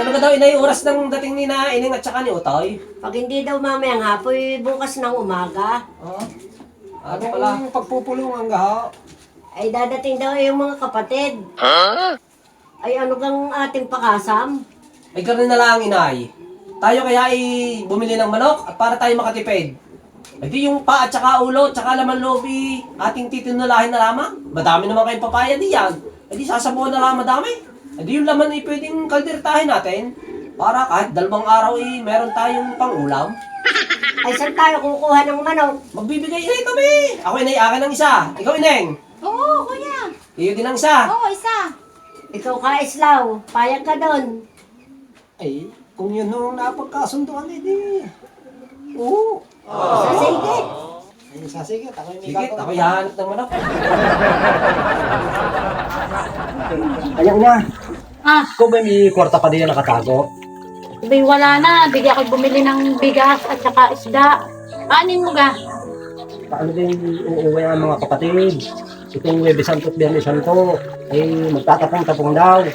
ano ka daw inay oras ng dating ni na ining at saka ni Utoy? Pag hindi daw mamayang hapoy, bukas ng umaga. Oo. Ano pala? Anong pagpupulungan ka ho? Ay dadating daw yung mga kapatid. Ay ano kang ating pakasam? Ay ganun na lang inay. Tayo kaya ay bumili ng manok at para tayo makatipid. Ay di yung pa at saka ulo, tsaka laman lobi, ating titinulahin na lamang. Madami naman kayong papaya diyan. Ay di sasabuhan na lang madami. Ay di yung laman ay pwedeng kaldertahin natin. Para kahit 2 araw ay meron tayong pangulam. Ay saan tayo kukuha ng manok? Magbibigay inay kami. Ako inay akin ng isa. Ikaw ineng. Oo, kuya. Iyo din ang isa. Oo, isa. Ikaw ka Islaw, payag ka doon. Ay, kung yun nung napagkasunduan, di. Oo. Sige. Ay, sige, ako yung Sige, ako yahanap ng manok. Ayan na. Ah, Kung ba may kwarta pa din nakatago? abay wala na. Bigyan ako bumili ng bigas at saka isda. Anin mo ga? Paano din uuwi ang mga kapatid? Itong Webe Santo at Biyernes Santo, ay magtatapong-tapong daw.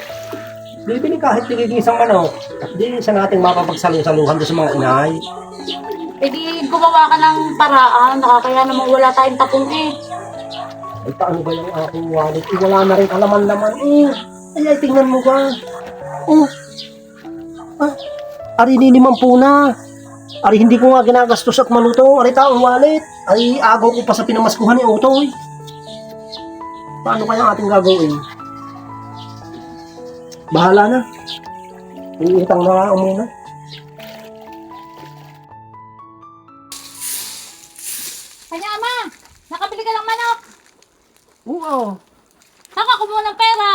Bibili kahit tigigisang manok, at di sa nating mapapagsalusaluhan doon sa mga inay. E di gumawa ka ng paraan. Nakakaya namang wala tayong tapong eh. Ay, paano ba yung aking wallet? Eh, wala na rin alaman-laman. Ay, tingnan mo ba? Oh, ari niniman po na. Ari hindi ko nga ginagastos at maluto. Ari taong wallet. Ay, agaw ko pa sa pinamaskuhan ni Otoy. Paano kaya ang ating gagawin? Bahala na. Iitang na nga muna. Kanya ama, nakabili ka ng manok. Oo. Saan ka kumuha ng pera?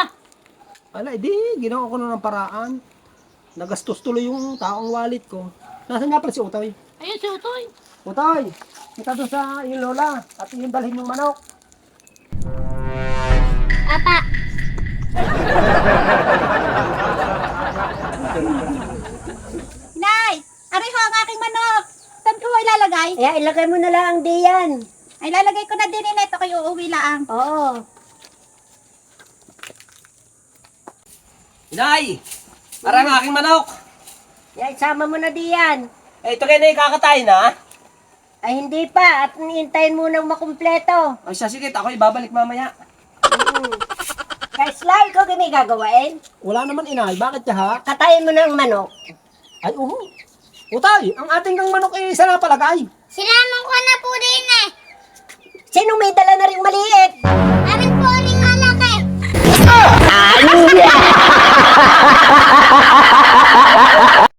Ala, edi, ginawa ko na ng paraan. Nagastos tuloy yung taong wallet ko. Nasaan nga pala si Otoy? Ayun si Utoy. Otoy, kita doon sa iyong lola at yung dalhin yung manok. Apa. Nay, ari ho ang aking manok. Saan ko ilalagay? Ay, ilagay mo na lang diyan. Ay, lalagay ko na din ito kay uuwi lang. Oo. Inay! Para ang aking manok. Ay, sama mo na diyan. Eh, ito kayo na ikakatay na. Ay, hindi pa. At hintayin mo nang makumpleto. Ay, siya, sige, ako ibabalik mamaya. Kay Islaw, ikaw kami gagawain. Wala naman inay, bakit ka ha? Katayin mo ng manok. Ay, Utay, ang ating kang manok eh, isa na palagay. Silamang ko na po din eh. Sino may dala na rin maliit? Amin